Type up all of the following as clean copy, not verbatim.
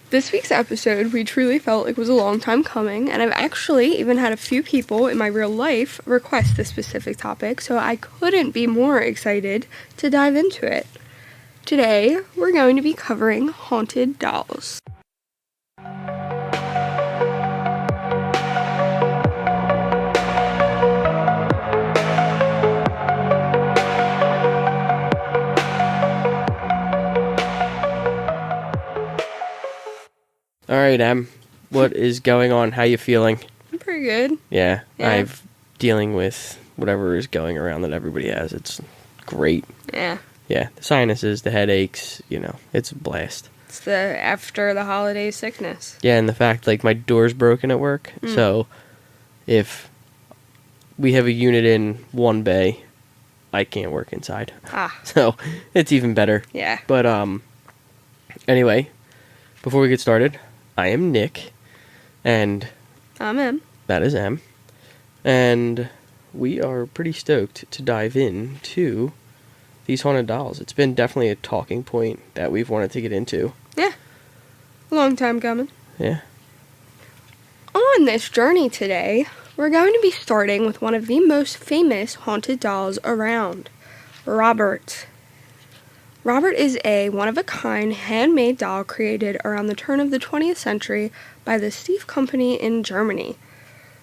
This week's episode, we truly felt like was a long time coming, and I've actually even had a few people in my real life request this specific topic, so I couldn't be more excited to dive into it. Today, we're going to be covering haunted dolls. All right, Em. What is going on? How you feeling? I'm pretty good. Yeah, Yeah. I'm dealing with whatever is going around that everybody has. It's great. Yeah. Yeah, the sinuses, the headaches, it's a blast. It's the after the holiday sickness. Yeah, and the fact, my door's broken at work, so if we have a unit in one bay, I can't work inside. So, it's even better. Yeah. But, anyway, before we get started, I am Nick, and I'm Em. that is Em, and we are pretty stoked to dive into these haunted dolls. It's been definitely a talking point that we've wanted to get into. Yeah. Long time coming. Yeah. On this journey today, we're going to be starting with one of the most famous haunted dolls around, Robert. Robert is a one-of-a-kind handmade doll created around the turn of the 20th century by the Steiff Company in Germany.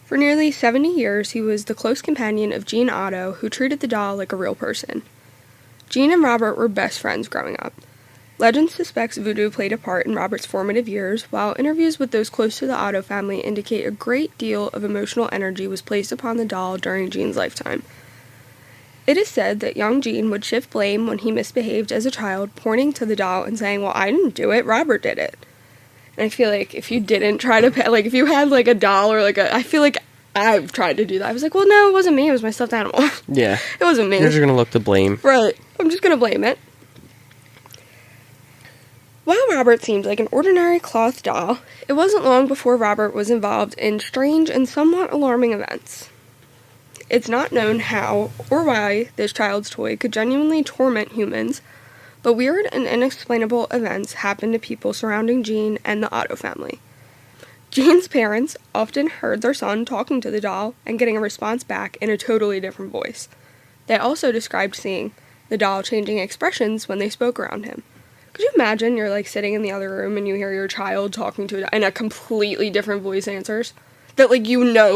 For nearly 70 years, he was the close companion of Jean Otto, who treated the doll like a real person. Jean and Robert were best friends growing up. Legend suspects voodoo played a part in Robert's formative years, while interviews with those close to the Otto family indicate a great deal of emotional energy was placed upon the doll during Jean's lifetime. It is said that young Jean would shift blame when he misbehaved as a child, pointing to the doll and saying, "Well, I didn't do it, Robert did it." And I feel like if you didn't try to pay, if you had a doll or I feel like I've tried to do that. I was like, well, no, it wasn't me, it was my stuffed animal. Yeah. It wasn't me. You're just going to look to blame. Right. I'm just going to blame it. While Robert seemed like an ordinary cloth doll, it wasn't long before Robert was involved in strange and somewhat alarming events. It's not known how or why this child's toy could genuinely torment humans, but weird and inexplainable events happened to people surrounding Jean and the Otto family. Jean's parents often heard their son talking to the doll and getting a response back in a totally different voice. They also described seeing the doll changing expressions when they spoke around him. Could you imagine you're sitting in the other room and you hear your child talking to it and a completely different voice answers? That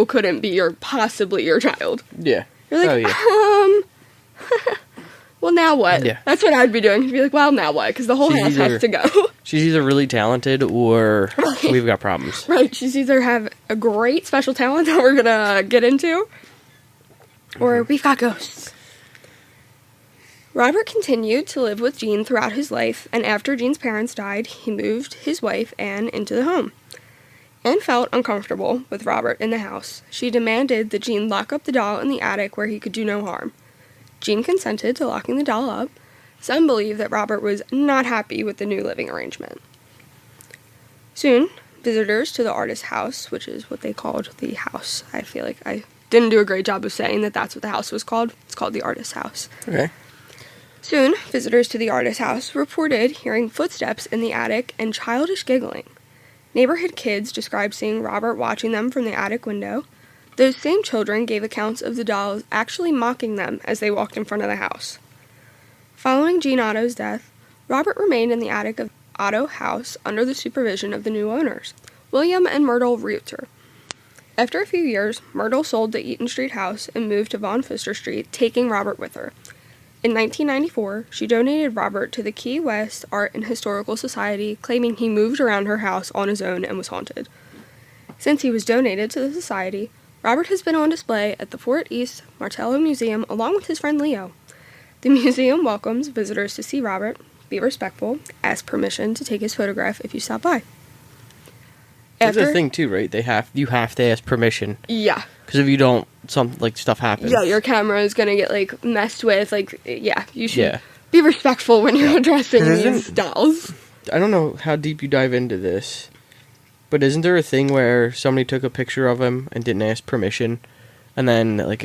couldn't be possibly your child. Yeah. You're well, now what? Yeah. That's what I'd be doing. I'd be like, well, now what? Because the whole house has to go. She's either really talented or we've got problems. Right. She's either have a great special talent that we're going to get into, or we've got ghosts. Robert continued to live with Jean throughout his life, and after Jean's parents died, he moved his wife, Anne, into the home. Anne felt uncomfortable with Robert in the house. She demanded that Jean lock up the doll in the attic where he could do no harm. Jean consented to locking the doll up. Some believe that Robert was not happy with the new living arrangement. Soon, visitors to the artist's house, which is what they called the house. I feel like I didn't do a great job of saying that that's what the house was called. It's called the artist's house. Okay. Soon, visitors to the artist's house reported hearing footsteps in the attic and childish giggling. Neighborhood kids described seeing Robert watching them from the attic window. Those same children gave accounts of the dolls actually mocking them as they walked in front of the house. Following Jean Otto's death, Robert remained in the attic of Otto house under the supervision of the new owners, William and Myrtle Reuter. After a few years, Myrtle sold the Eaton Street house and moved to Von Pfister Street, taking Robert with her. In 1994, she donated Robert to the Key West Art and Historical Society, claiming he moved around her house on his own and was haunted. Since he was donated to the society, Robert has been on display at the Fort East Martello Museum along with his friend Leo. The museum welcomes visitors to see Robert, be respectful, ask permission to take his photograph if you stop by. That's the thing too, right? You have to ask permission. Yeah. Because if you don't, stuff happens. Yeah, your camera is gonna get messed with. You should be respectful when you're addressing these dolls. I don't know how deep you dive into this, but isn't there a thing where somebody took a picture of him and didn't ask permission, and then a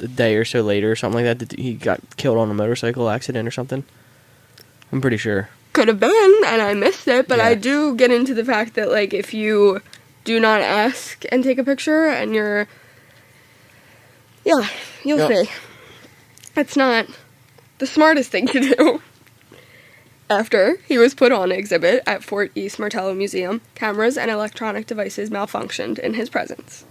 day or so later or something like that, he got killed on a motorcycle accident or something? I'm pretty sure. could have been, and I missed it, but Yeah. I do get into the fact that, like, if you do not ask and take a picture and you'll Yep. see. It's not the smartest thing to do. After he was put on exhibit at Fort East Martello Museum, cameras and electronic devices malfunctioned in his presence.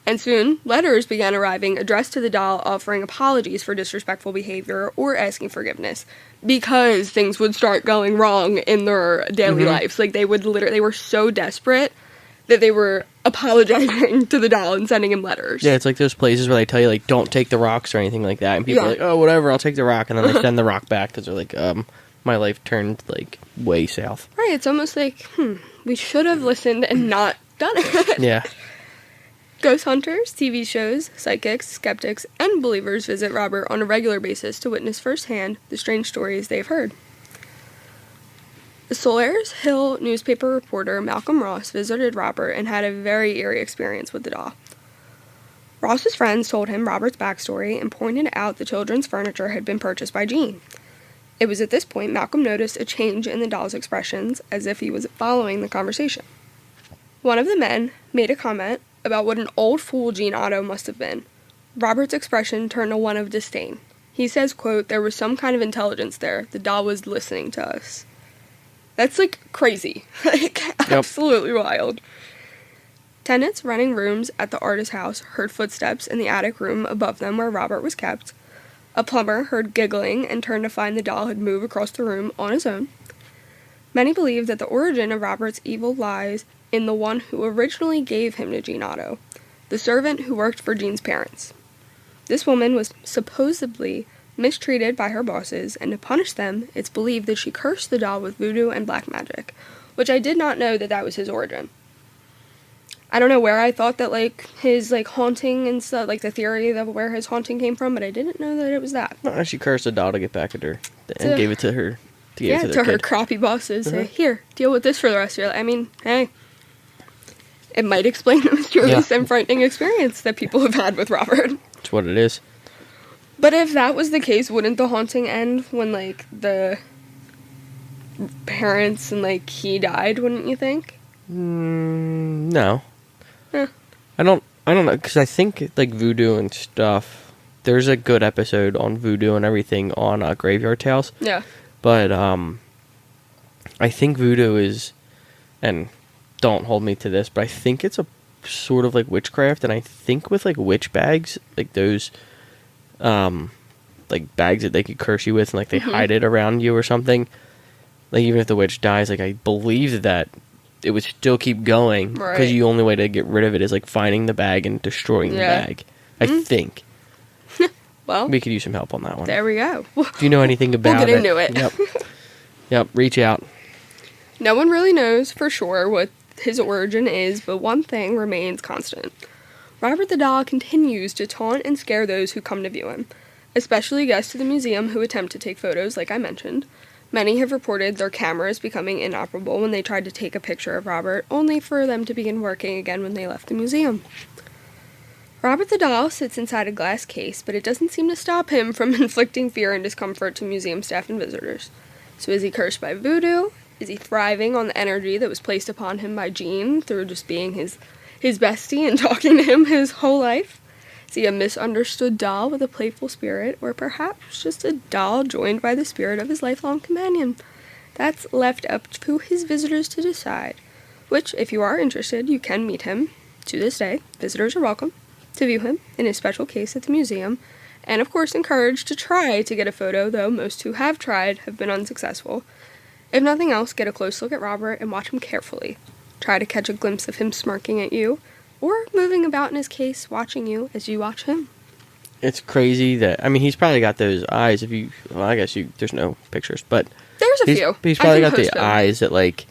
And soon, letters began arriving addressed to the doll offering apologies for disrespectful behavior or asking forgiveness, because things would start going wrong in their daily lives. Like, they were so desperate that they were apologizing to the doll and sending him letters. Yeah, it's like those places where they tell you, like, don't take the rocks or anything like that. And people are like, oh, whatever, I'll take the rock. And then they send the rock back because they're like, my life turned, like, way south. Right, it's almost like, we should have listened and not done it. Yeah. Ghost hunters, TV shows, psychics, skeptics, and believers visit Robert on a regular basis to witness firsthand the strange stories they've heard. The Solaris Hill newspaper reporter Malcolm Ross visited Robert and had a very eerie experience with the doll. Ross's friends told him Robert's backstory and pointed out the children's furniture had been purchased by Jean. It was at this point Malcolm noticed a change in the doll's expressions, as if he was following the conversation. One of the men made a comment about what an old fool Jean Otto must have been. Robert's expression turned to one of disdain. He says, quote, there was some kind of intelligence there. The doll was listening to us. That's, like, crazy. Like, absolutely wild. Tenants renting rooms at the artist's house heard footsteps in the attic room above them where Robert was kept. A plumber heard giggling and turned to find the doll had moved across the room on his own. Many believe that the origin of Robert's evil lies in the one who originally gave him to Jean Otto, the servant who worked for Jean's parents. This woman was supposedly mistreated by her bosses, and to punish them, it's believed that she cursed the doll with voodoo and black magic, which I did not know that was his origin. I don't know where I thought that, like, his, like, haunting and stuff, like, the theory of where his haunting came from, but I didn't know that it was that. Well, she cursed the doll to get back at her and gave it to her. To her crappy bosses. Say, here, deal with this for the rest of your life. I mean, hey. It might explain the mysterious and frightening experience that people have had with Robert. That's what it is. But if that was the case, wouldn't the haunting end when, like, the parents and, like, he died, wouldn't you think? No. Huh. I don't know, because I think, like, voodoo and stuff, there's a good episode on voodoo and everything on Graveyard Tales. Yeah. But, I think voodoo is, and don't hold me to this, but I think it's a sort of like witchcraft, and I think with, like, witch bags, like those, like, bags that they could curse you with, and, like, they hide it around you or something, like, even if the witch dies, like, I believe that it would still keep going, because the only way to get rid of it is, like, finding the bag and destroying the bag. I think. Well, we could use some help on that one. There we go. Do you know anything about we'll get into it. Yep, reach out. No one really knows for sure what his origin is, but one thing remains constant. Robert the doll continues to taunt and scare those who come to view him, especially guests to the museum who attempt to take photos, like I mentioned. Many have reported their cameras becoming inoperable when they tried to take a picture of Robert, only for them to begin working again when they left the museum. Robert the doll sits inside a glass case, but it doesn't seem to stop him from inflicting fear and discomfort to museum staff and visitors. So is he cursed by voodoo? Is he thriving on the energy that was placed upon him by Jean through just being his bestie and talking to him his whole life? Is he a misunderstood doll with a playful spirit, or perhaps just a doll joined by the spirit of his lifelong companion? That's left up to his visitors to decide, which, if you are interested, you can meet him. To this day, visitors are welcome to view him in his special case at the museum, and of course encouraged to try to get a photo, though most who have tried have been unsuccessful. If nothing else, get a close look at Robert and watch him carefully. Try to catch a glimpse of him smirking at you, or moving about in his case, watching you as you watch him. It's crazy that, I mean, he's probably got those eyes, I guess there's no pictures, but there's a few. He's probably got the eyes that, like,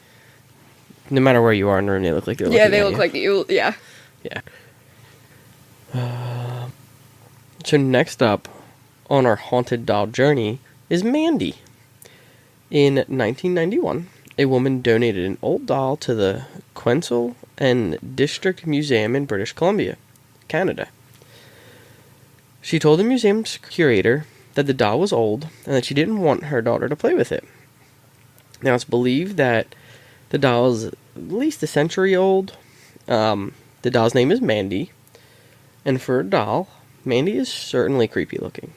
no matter where you are in the room, they look like they're looking at you. Yeah, they look like you, yeah. Yeah. So next up on our haunted doll journey is Mandy. In 1991, a woman donated an old doll to the Queensel and District Museum in British Columbia, Canada. She told the museum's curator that the doll was old and that she didn't want her daughter to play with it. Now, it's believed that the doll is at least a century old. The doll's name is Mandy. And for a doll, Mandy is certainly creepy looking.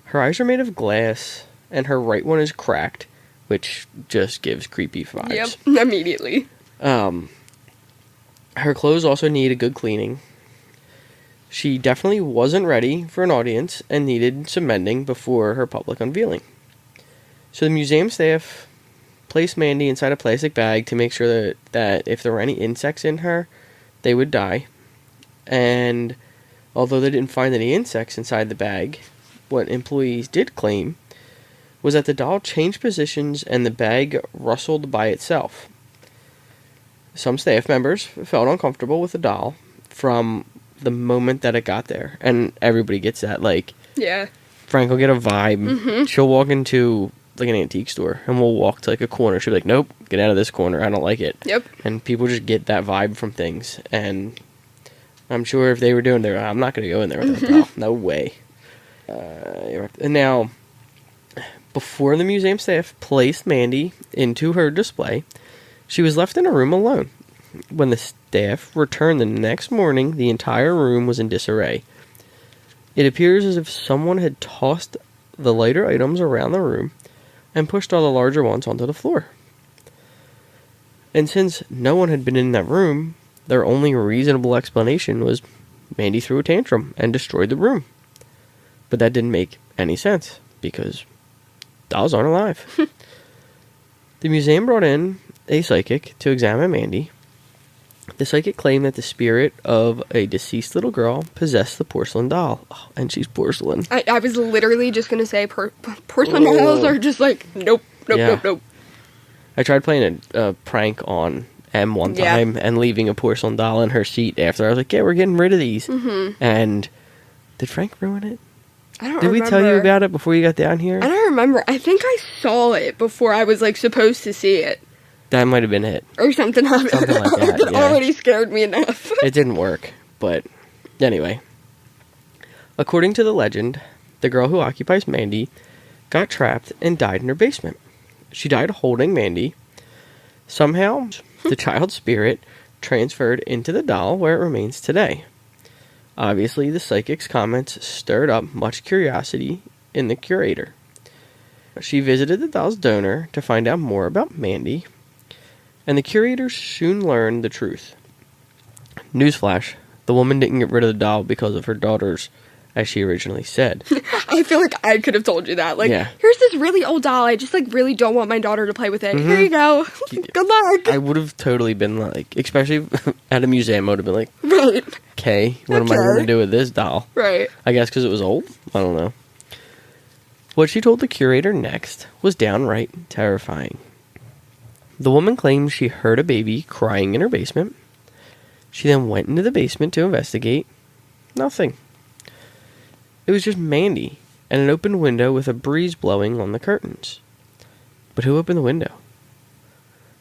Her eyes are made of glass, and her right one is cracked, which just gives creepy vibes. Yep, immediately. Her clothes also need a good cleaning. She definitely wasn't ready for an audience and needed some mending before her public unveiling. So the museum staff placed Mandy inside a plastic bag to make sure that if there were any insects in her, they would die. And although they didn't find any insects inside the bag, what employees did claim was that the doll changed positions and the bag rustled by itself. Some staff members felt uncomfortable with the doll from the moment that it got there. And everybody gets that. Like, Yeah. Frank will get a vibe. She'll walk into like an antique store and we'll walk to like a corner. She'll be like, nope, get out of this corner. I don't like it. Yep. And people just get that vibe from things. And I'm sure if they were doing there, I'm not going to go in there with that doll. No way. And now, before the museum staff placed Mandy into her display, she was left in a room alone. When the staff returned the next morning, the entire room was in disarray. It appears as if someone had tossed the lighter items around the room and pushed all the larger ones onto the floor. And since no one had been in that room, their only reasonable explanation was Mandy threw a tantrum and destroyed the room. But that didn't make any sense, because dolls aren't alive. The museum brought in a psychic to examine Mandy. The psychic claimed that the spirit of a deceased little girl possessed the porcelain doll. Oh, and she's porcelain. I was literally just going to say porcelain dolls are just like, nope. I tried playing a prank on M one time and leaving a porcelain doll in her seat after. I was like, yeah, we're getting rid of these. And did Frank ruin it? I don't remember. Did we tell you about it before you got down here? I don't remember. I think I saw it before I was like supposed to see it. That might have been it. Or something like that. It already scared me enough. It didn't work. But anyway. According to the legend, the girl who occupies Mandy got trapped and died in her basement. She died holding Mandy. Somehow, the child's spirit transferred into the doll where it remains today. Obviously, the psychic's comments stirred up much curiosity in the curator. She visited the doll's donor to find out more about Mandy, and the curator soon learned the truth. Newsflash, the woman didn't get rid of the doll because of her daughters, as she originally said. I feel like I could have told you that. Like, here's this really old doll. I just, like, really don't want my daughter to play with it. Here you go. Good luck. I would have totally been like, especially at a museum, I would have been like, right. Okay, what am I going to do with this doll? Right. I guess because it was old? I don't know. What she told the curator next was downright terrifying. The woman claimed she heard a baby crying in her basement. She then went into the basement to investigate. Nothing. It was just Mandy and an open window with a breeze blowing on the curtains. But who opened the window?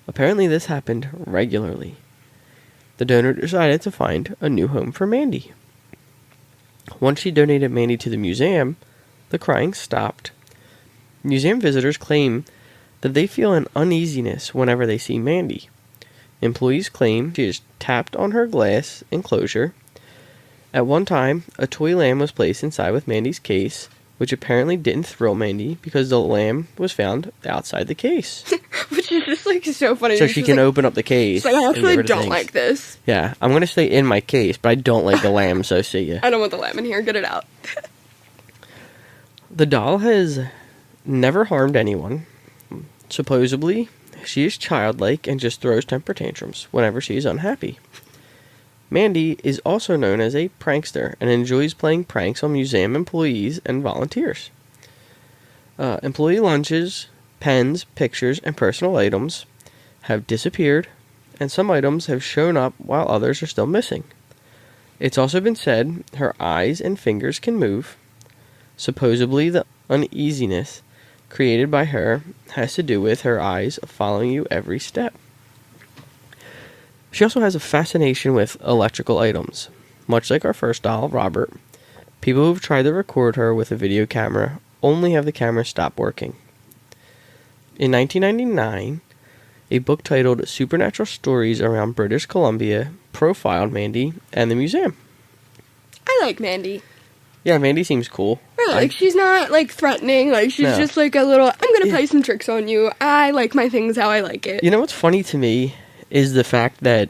Apparently this happened regularly. The donor decided to find a new home for Mandy. Once she donated Mandy to the museum, the crying stopped. Museum visitors claim that they feel an uneasiness whenever they see Mandy. Employees claim she is tapped on her glass enclosure. At one time, a toy lamb was placed inside with Mandy's case, which apparently didn't thrill Mandy because the lamb was found outside the case. Which is just like so funny. So she can open up the case. So I actually don't like this. Yeah, I'm going to stay in my case, but I don't like the lamb, so see ya. I don't want the lamb in here. Get it out. The doll has never harmed anyone. Supposedly, she is childlike and just throws temper tantrums whenever she is unhappy. Mandy is also known as a prankster and enjoys playing pranks on museum employees and volunteers. Employee lunches, pens, pictures, and personal items have disappeared, and some items have shown up while others are still missing. It's also been said her eyes and fingers can move. Supposedly, the uneasiness created by her has to do with her eyes following you every step. She also has a fascination with electrical items. Much like our first doll, Robert, people who've tried to record her with a video camera only have the camera stop working. In 1999, a book titled Supernatural Stories Around British Columbia profiled Mandy and the museum. I like Mandy. Yeah, Mandy seems cool. Right, like, she's not, like, threatening. Like, she's just, like, a little, I'm gonna play some tricks on you. I like my things how I like it. You know what's funny to me is the fact that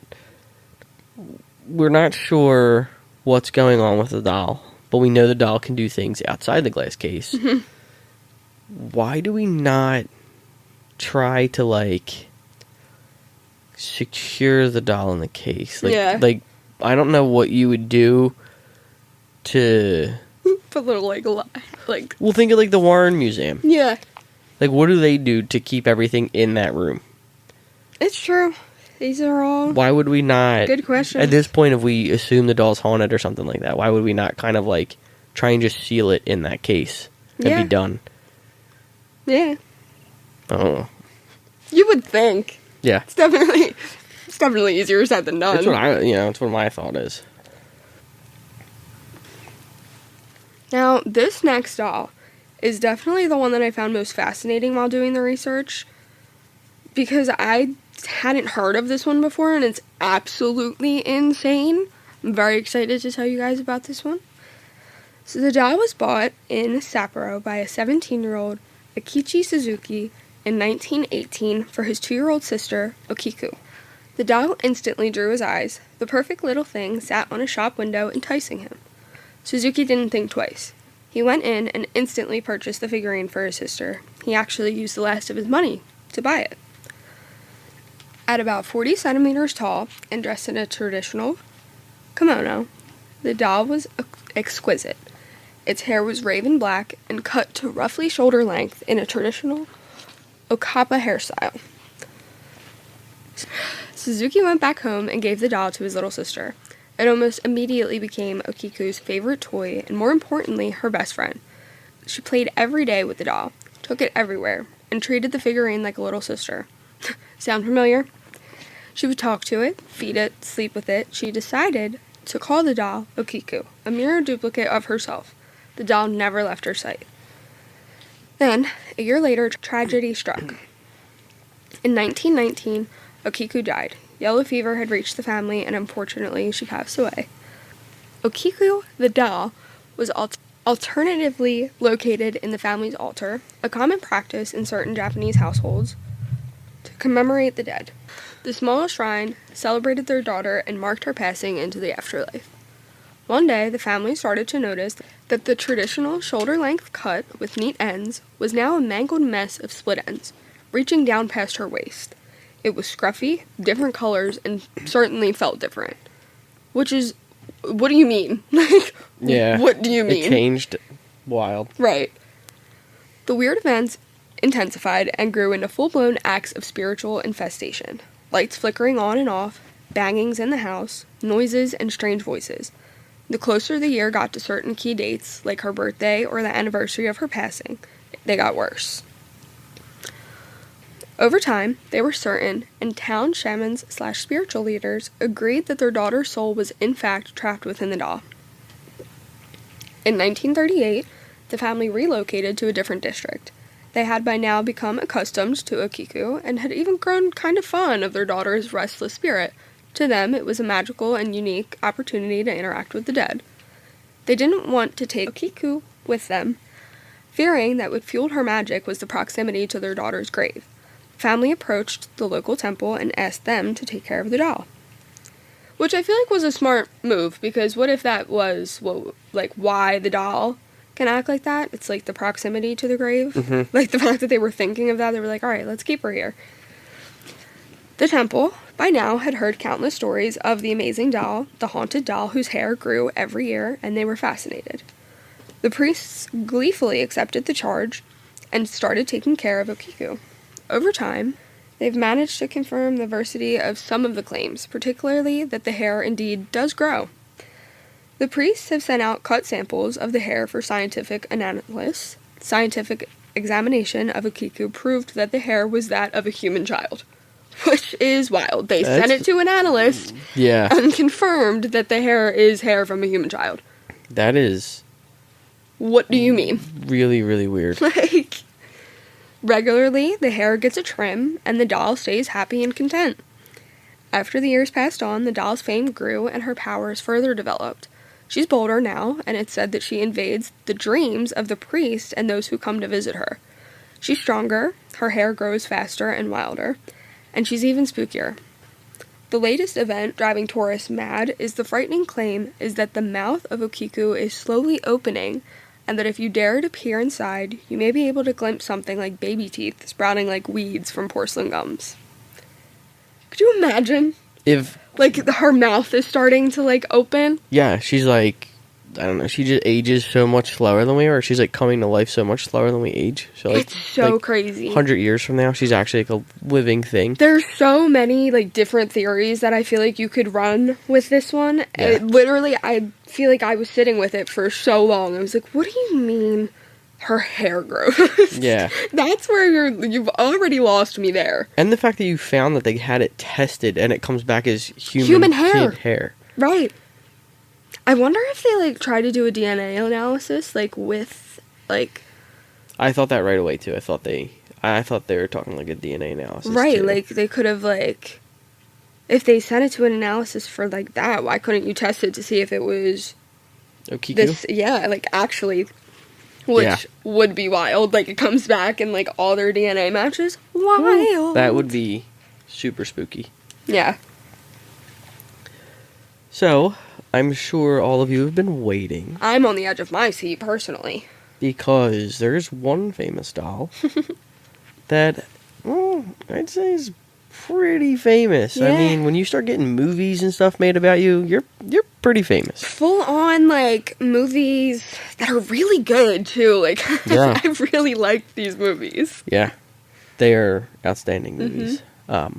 we're not sure what's going on with the doll, but we know the doll can do things outside the glass case. Mm-hmm. Why do we not try to, like, secure the doll in the case? Like, I don't know what you would do to... Put little, like... Well, think of, like, the Warren Museum. Yeah. Like, what do they do to keep everything in that room? It's true. These are all... Why would we not... Good question. At this point, if we assume the doll's haunted or something like that, why would we not kind of, like, try and just seal it in that case and be done? Yeah. I don't know. You would think. Yeah. It's definitely easier said than done. That's what my thought is. Now, this next doll is definitely the one that I found most fascinating while doing the research, because I hadn't heard of this one before, and it's absolutely insane. I'm very excited to tell you guys about this one. So the doll was bought in Sapporo by a 17-year-old Akichi Suzuki in 1918 for his 2-year-old sister, Okiku. The doll instantly drew his eyes. The perfect little thing sat on a shop window, enticing him. Suzuki didn't think twice. He went in and instantly purchased the figurine for his sister. He actually used the last of his money to buy it. At about 40 centimeters tall and dressed in a traditional kimono, the doll was exquisite. Its hair was raven black and cut to roughly shoulder length in a traditional Okappa hairstyle. Suzuki went back home and gave the doll to his little sister. It almost immediately became Okiku's favorite toy and, more importantly, her best friend. She played every day with the doll, took it everywhere, and treated the figurine like a little sister. Sound familiar? She would talk to it, feed it, sleep with it. She decided to call the doll Okiku, a mirror duplicate of herself. The doll never left her sight. Then, a year later, tragedy struck. In 1919, Okiku died. Yellow fever had reached the family, and unfortunately, she passed away. Okiku, the doll, was alternatively located in the family's altar, a common practice in certain Japanese households to commemorate the dead. The small shrine celebrated their daughter and marked her passing into the afterlife. One day, the family started to notice that the traditional shoulder-length cut with neat ends was now a mangled mess of split ends, reaching down past her waist. It was scruffy, different colors, and certainly felt different. Which is, what do you mean? Yeah. What do you mean? It changed wild. Right. The weird events intensified and grew into full-blown acts of spiritual infestation. Lights flickering on and off, bangings in the house, noises, and strange voices. The closer the year got to certain key dates, like her birthday or the anniversary of her passing, they got worse. Over time, they were certain, and town shamans/spiritual leaders agreed that their daughter's soul was in fact trapped within the doll. In 1938, the family relocated to a different district. They had by now become accustomed to Okiku and had even grown kind of fond of their daughter's restless spirit. To them, it was a magical and unique opportunity to interact with the dead. They didn't want to take Okiku with them, fearing that what fueled her magic was the proximity to their daughter's grave. Family approached the local temple and asked them to take care of the doll. Which I feel like was a smart move, because what if that was, why the doll can act like that? It's like the proximity to the grave. Mm-hmm. Like the fact that they were thinking of that, they were like, alright, let's keep her here. The temple, by now, had heard countless stories of the amazing doll, the haunted doll whose hair grew every year, and they were fascinated. The priests gleefully accepted the charge and started taking care of Okiku. Over time, they've managed to confirm the veracity of some of the claims, particularly that the hair indeed does grow. The priests have sent out cut samples of the hair for scientific analysis. Scientific examination of Okiku proved that the hair was that of a human child, which is wild. They sent it to an analyst and confirmed that the hair is hair from a human child. That is... What do you mean? Really, really weird. Regularly, the hair gets a trim, and the doll stays happy and content. After the years passed on, the doll's fame grew and her powers further developed. She's bolder now, and it's said that she invades the dreams of the priest and those who come to visit her. She's stronger, her hair grows faster and wilder, and she's even spookier. The latest event driving tourists mad is the frightening claim is that the mouth of Okiku is slowly opening, and that if you dare to peer inside, you may be able to glimpse something like baby teeth sprouting like weeds from porcelain gums. Could you imagine? If, Like, her mouth is starting to, like, open? yeah, she's like, I don't know, she just ages so much slower than we are. She's like coming to life so much slower than we age. So like, It's so like crazy. 100 years from now, she's actually like a living thing. There's so many, like, different theories that I feel like you could run with this one. Yeah. Literally, I feel like I was sitting with it for so long. I was like, what do you mean her hair grows? Yeah. That's where you've already lost me there. And the fact that you found that they had it tested and it comes back as Human hair. kid hair. Right. I wonder if they, like, try to do a DNA analysis, like, with, like... I thought that right away, too. I thought they were talking like a DNA analysis. Right, too. like, they could have, like... If they sent it to an analysis for, like, that, why couldn't you test it to see if it was... Okiku? This, yeah, like, actually... Which would be wild. Like, it comes back and, like, all their DNA matches. Wild. That would be super spooky. Yeah. So, I'm sure all of you have been waiting I'm on the edge of my seat, personally. because there's one famous doll that, well, I'd say is pretty famous. I Yeah. mean, when you start getting movies and stuff made about you, you're pretty famous. Full on, like, movies that are really good, too. Like, Yeah. I really like these movies. Yeah, they are outstanding movies. So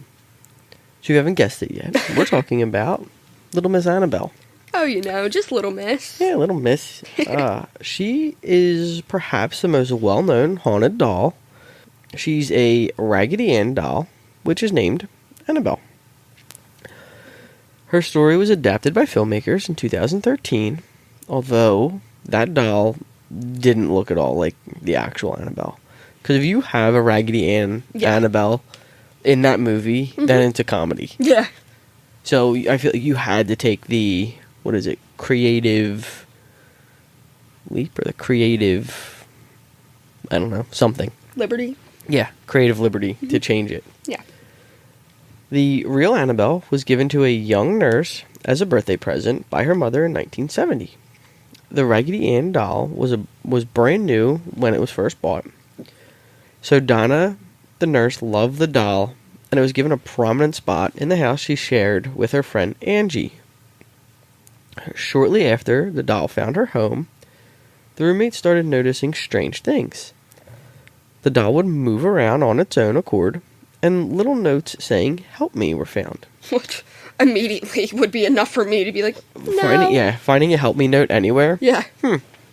you haven't guessed it yet. We're talking about Little Miss Annabelle. Oh, you know, just Little Miss. Yeah, Little Miss. She is perhaps the most well-known haunted doll. She's a Raggedy Ann doll, which is named Annabelle. Her story was adapted by filmmakers in 2013, although that doll didn't look at all like the actual Annabelle. Because if you have a Raggedy Ann Annabelle in that movie, then it's a comedy. Yeah. So I feel like you had to take the, creative leap or the creative, I don't know, something. Liberty. Yeah, creative liberty to change it. Yeah. The real Annabelle was given to a young nurse as a birthday present by her mother in 1970. The Raggedy Ann doll was brand new when it was first bought. So Donna, the nurse, loved the doll, and it was given a prominent spot in the house she shared with her friend Angie. Shortly after the doll found her home, the roommates started noticing strange things. The doll would move around on its own accord, and little notes saying, "Help me," were found. Which immediately would be enough for me to be like, no. Finding a help me note anywhere. Yeah.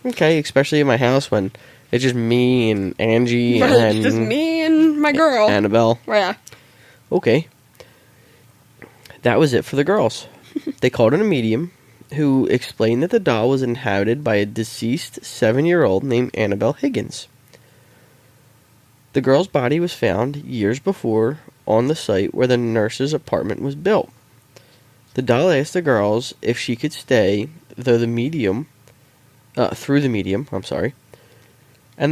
Okay, especially in my house when it's just me and Angie Right, and just me and my girl. Annabelle. Yeah. Okay. That was it for the girls. They called in a medium who explained that the doll was inhabited by a deceased 7-year-old named Annabelle Higgins. The girl's body was found years before on the site where the nurse's apartment was built. The doll asked the girls if she could stay through the medium, and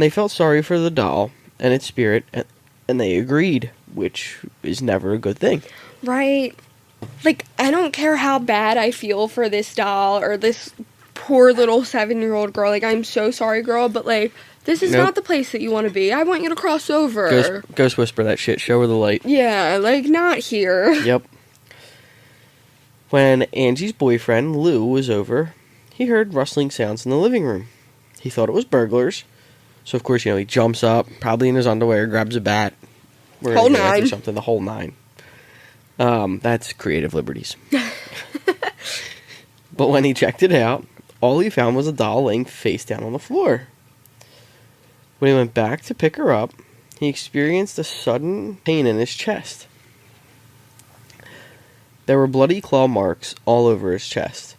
they felt sorry for the doll and its spirit, and they agreed, which is never a good thing. Right. Like, I don't care how bad I feel for this doll or this poor little 7-year-old girl. Like, I'm so sorry, girl, but, like, this is not the place that you want to be. I want you to cross over. Ghost whisper that shit. Show her the light. Yeah, like, not here. Yep. When Angie's boyfriend, Lou, was over, he heard rustling sounds in the living room. He thought it was burglars. So, of course, he jumps up, probably in his underwear, grabs a bat. Whole nine. Or something, the whole nine. That's creative liberties. But when he checked it out, all he found was a doll laying face down on the floor. When he went back to pick her up, he experienced a sudden pain in his chest. There were bloody claw marks all over his chest.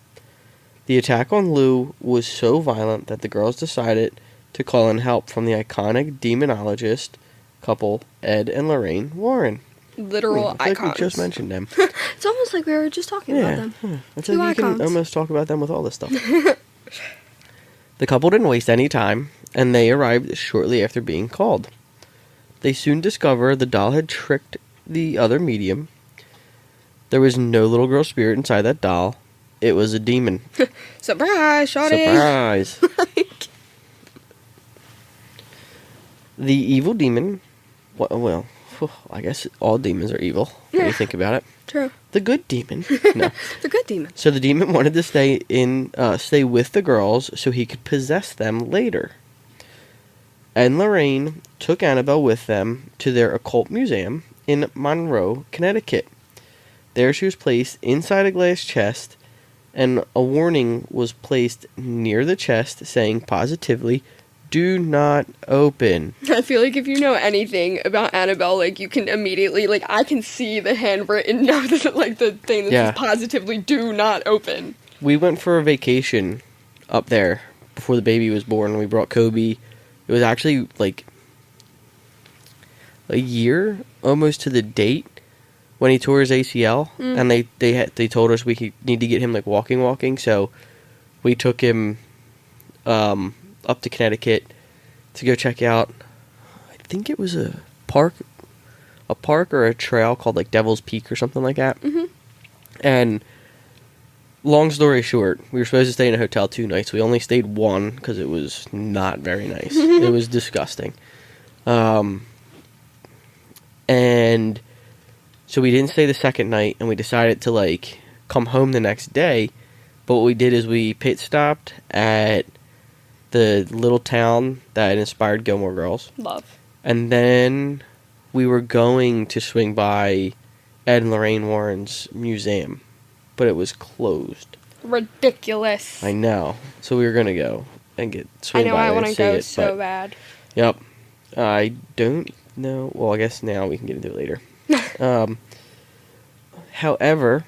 The attack on Lou was so violent that the girls decided to call in help from the iconic demonologist couple, Ed and Lorraine Warren. Literal I feel icons. like we just mentioned them. It's almost like we were just talking about them. I Two feel like you icons. can almost talk about them with all this stuff. The couple didn't waste any time, and they arrived shortly after being called. They soon discover the doll had tricked the other medium. There was no little girl spirit inside that doll. It was a demon. Surprise, shawty. Surprise! The evil demon. Well, I guess all demons are evil when you think about it. True. The good demon. No. The good demon. So the demon wanted to stay with the girls so he could possess them later. Ed and Lorraine took Annabelle with them to their occult museum in Monroe, Connecticut. There she was placed inside a glass chest, and a warning was placed near the chest saying positively, "Do not open." I feel like if you know anything about Annabelle, like, you can immediately, like, I can see the handwritten note, like, the thing that says positively, "Do not open." We went for a vacation up there before the baby was born. We brought Kobe. It was actually, like, a year, almost to the date, when he tore his ACL. And they told us we need to get him, like, walking. So we took him up to Connecticut to go check out, I think it was a park or a trail called, like, Devil's Peak or something like that. Mm-hmm. And long story short, we were supposed to stay in a hotel 2 nights. We only stayed 1 because it was not very nice. It was disgusting. And so we didn't stay the second night, and we decided to, like, come home the next day. But what we did is we pit stopped at the little town that inspired Gilmore Girls. Love. And then we were going to swing by Ed and Lorraine Warren's museum, but it was closed. Ridiculous. I know. So we were going to go and swing by. I know, I want to go so bad. Yep. I don't know. Well, I guess now we can get into it later. However,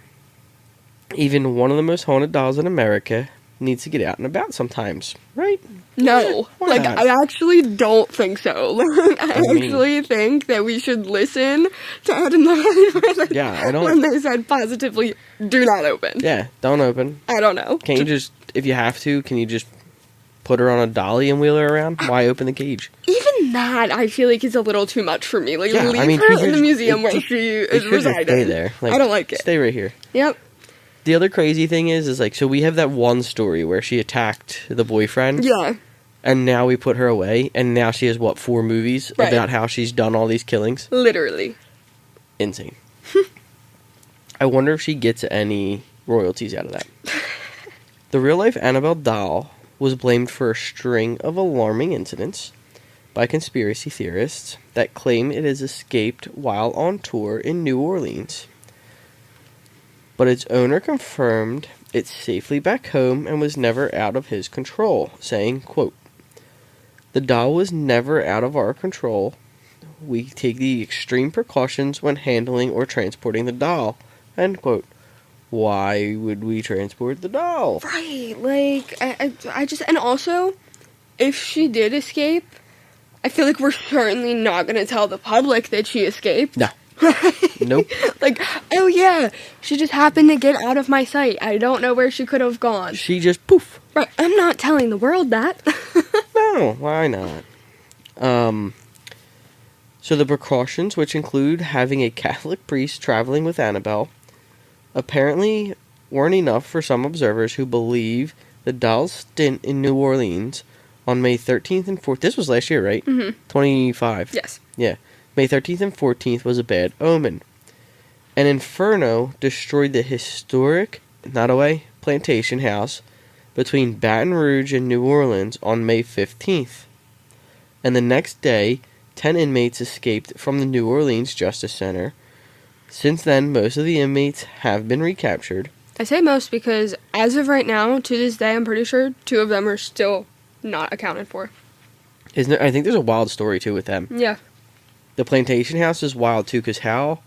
even one of the most haunted dolls in America needs to get out and about sometimes, right? No. Why Like, not? I actually don't think so. Like, I actually think that we should listen to Ed and Lorraine when they said positively, "Do not open." Yeah, don't open. I don't know. Can't you just, if you have to, can you just put her on a dolly and wheel her around? Why open the cage? Even that, I feel like, is a little too much for me. Like, Yeah, leave her in the museum where she is residing. Stay there. Like, I don't like it. Stay right here. Yep. The other crazy thing is like, so we have that one story where she attacked the boyfriend. Yeah. And now we put her away, and now she has, 4 movies about how she's done all these killings? Literally. Insane. I wonder if she gets any royalties out of that. The real-life Annabelle doll was blamed for a string of alarming incidents by conspiracy theorists that claim it has escaped while on tour in New Orleans. But its owner confirmed it's safely back home and was never out of his control, saying, quote, "The doll was never out of our control. We take the extreme precautions when handling or transporting the doll," end quote. Why would we transport the doll? Right, like, I just, and also, if she did escape, I feel like we're certainly not going to tell the public that she escaped. No. Nope. Like, oh yeah, she just happened to get out of my sight. I don't know where she could have gone. She just poof. Right, I'm not telling the world that. No, why not? So the precautions, which include having a Catholic priest traveling with Annabelle, apparently weren't enough for some observers who believe the doll's stint in New Orleans on May 13th and 14th. This was last year, right? Mm-hmm. 25. Yes. Yeah. May 13th and 14th was a bad omen. An inferno destroyed the historic Nottoway plantation house between Baton Rouge and New Orleans on May 15th. And the next day, 10 inmates escaped from the New Orleans Justice Center. Since then, most of the inmates have been recaptured. I say most because, as of right now, to this day, I'm pretty sure 2 of them are still not accounted for. Isn't there? I think there's a wild story, too, with them. Yeah. The plantation house is wild, too, because how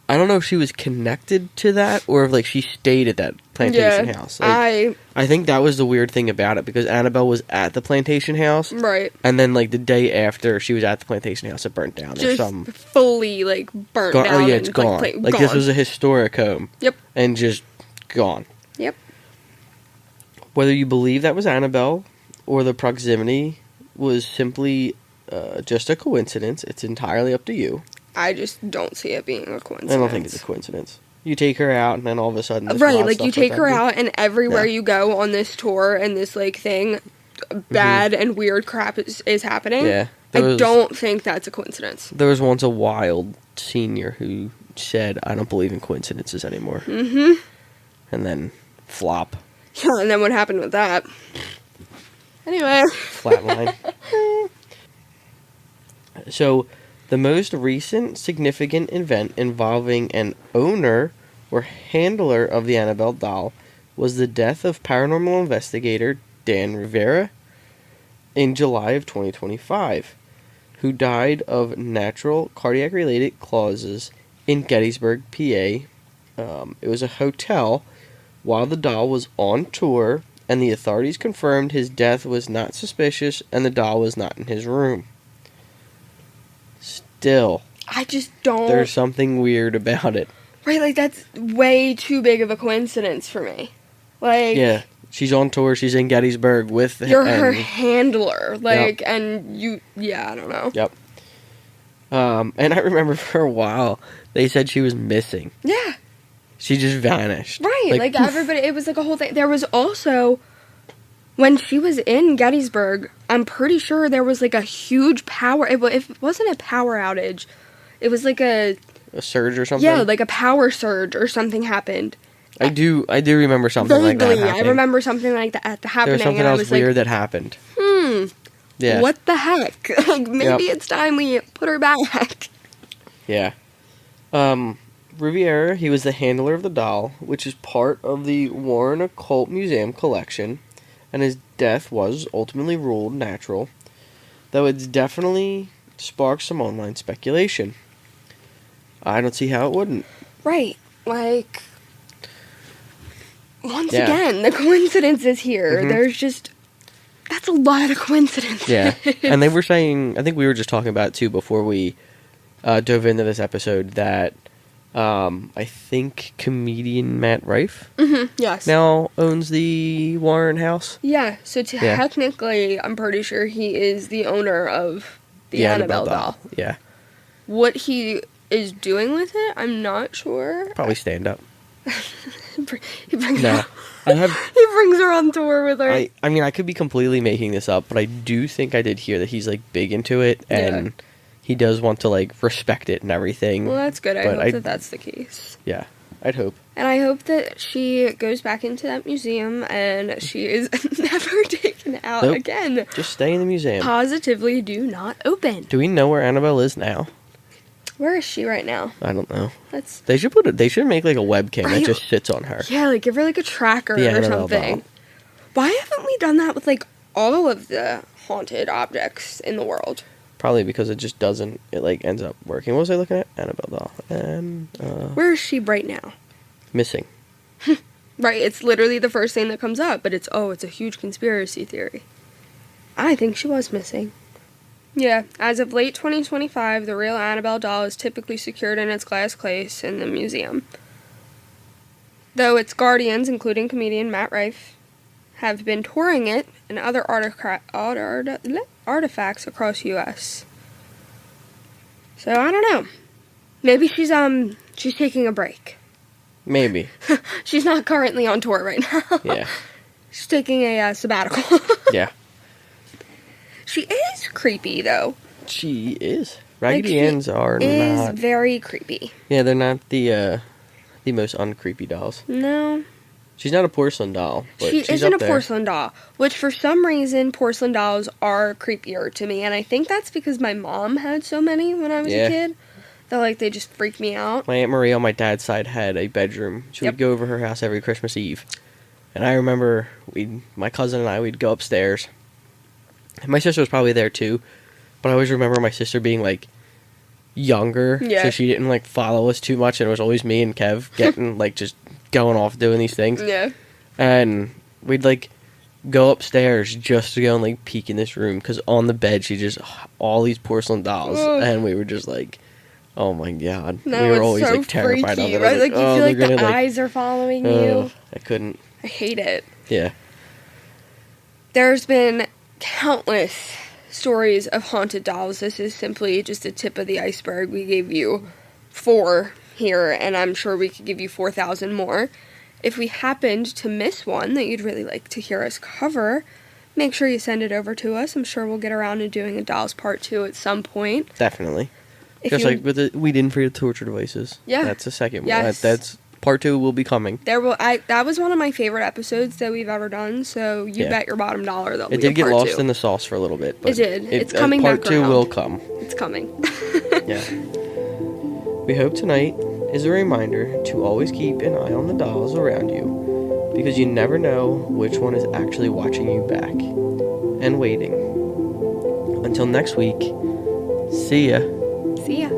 I don't know if she was connected to that or if, like, she stayed at that plantation house. Like, I think that was the weird thing about it, because Annabelle was at the plantation house. Right. And then, like, the day after she was at the plantation house, it burnt down. Just fully, like, burnt down. Oh, yeah, it's gone. Like, gone. this was a historic home. Yep. And just gone. Yep. Whether you believe that was Annabelle or the proximity was simply just a coincidence, it's entirely up to you. I just don't see it being a coincidence. I don't think it's a coincidence. You take her out, and then all of a sudden... Right, like, you take her out, and everywhere you go on this tour and this, like, thing, bad and weird crap is happening. Yeah. I don't think that's a coincidence. There was once a wild senior who said, I don't believe in coincidences anymore. Mm-hmm. And then flop. Yeah, and then what happened with that? Anyway. Flatline. So, the most recent significant event involving an owner or handler of the Annabelle doll was the death of paranormal investigator Dan Rivera in July of 2025, who died of natural cardiac-related causes in Gettysburg, PA. It was a hotel while the doll was on tour, and the authorities confirmed his death was not suspicious and the doll was not in his room. Still, I just don't... There's something weird about it. Right, like, that's way too big of a coincidence for me. Like... Yeah, she's on tour, she's in Gettysburg with... You're her handler, like, Yep. and you... Yeah, I don't know. Yep. And I remember for a while, they said she was missing. Yeah. She just vanished. Right, like everybody... It was like a whole thing. There was also... When she was in Gettysburg, I'm pretty sure there was, like, a huge power... If it wasn't a power outage, it was, like, a surge or something? Yeah, like a power surge or something happened. I do remember something like that happening. I remember something like that happening. There was something and else I was weird like, that happened. Yeah. What the heck? Like, maybe it's time we put her back. Yeah. Riviera, he was the handler of the doll, which is part of the Warren Occult Museum collection, and his death was ultimately ruled natural, though it's definitely sparked some online speculation. I don't see how it wouldn't. Right. Like, once again, the coincidence is here. Mm-hmm. There's just... That's a lot of coincidence. Yeah. And they were saying... I think we were just talking about it, too, before we dove into this episode, that I think comedian Matt Rife yes. now owns the Warren house. Yeah. So technically, I'm pretty sure he is the owner of the Annabelle doll. Yeah. What he is doing with it, I'm not sure. Probably stand up. He brings No. he brings her on tour with her. I mean, I could be completely making this up, but I do think I did hear that he's, like, big into it, and he does want to, like, respect it and everything. Well, that's good. I hope that that's the case. Yeah, I'd hope. And I hope that she goes back into that museum and she is never taken out again. Just stay in the museum. Positively do not open. Do we know where Annabelle is now? Where is she right now? I don't know. They should make, like, a webcam that just sits on her. Yeah, like give her like a tracker or something. Doll. Why haven't we done that with like all of the haunted objects in the world? Probably because it just doesn't. It like ends up working. What was I looking at? Annabelle doll. And where is she right now? Missing. Right, it's literally the first thing that comes up, but it's a huge conspiracy theory. I think she was missing. Yeah, as of late 2025, the real Annabelle doll is typically secured in its glass case in the museum. Though its guardians, including comedian Matt Rife, have been touring it and other artifacts across U.S. So, I don't know. Maybe she's taking a break. Maybe. She's not currently on tour right now. Yeah. She's taking a sabbatical. Yeah. She is creepy, though. She is. Raggedy Anns are not... is very creepy. Yeah, they're not the most uncreepy dolls. No. She's not a porcelain doll, but she she's isn't up a there. porcelain doll, which for some reason porcelain dolls are creepier to me, and I think that's because my mom had so many when I was a kid that like they just freaked me out. My Aunt Marie on my dad's side had a bedroom. She would go over her house every Christmas Eve, and I remember my cousin and I would go upstairs. And my sister was probably there too, but I always remember my sister being like younger, Yeah. so she didn't like follow us too much, and it was always me and Kev getting like just going off doing these things. Yeah. And we'd like go upstairs just to go and like peek in this room because on the bed she just all these porcelain dolls, Ugh. and we were just like, oh my god, No, we were it's always so like terrified freaky, of it. right? Like, you feel like they're the gonna, eyes are following you. I couldn't. I hate it. Yeah. There's been countless stories of haunted dolls. This is simply just a tip of the iceberg. We gave you 4 here, and I'm sure we could give you 4,000 more. If we happened to miss one that you'd really like to hear us cover, make sure you send it over to us. I'm sure we'll get around to doing a dolls part 2 at some point. Definitely. If Just you- like with the we didn't forget torture devices. Yeah. That's the second one. Yes. That's part 2 will be coming. That was one of my favorite episodes that we've ever done, so you Yeah. bet your bottom dollar that'll It be a did get part lost 2. in the sauce for a little bit. But It did. It's coming part back 2 around. will come. It's coming. Yeah. We hope tonight is a reminder to always keep an eye on the dolls around you, because you never know which one is actually watching you back and waiting. Until next week, see ya. See ya.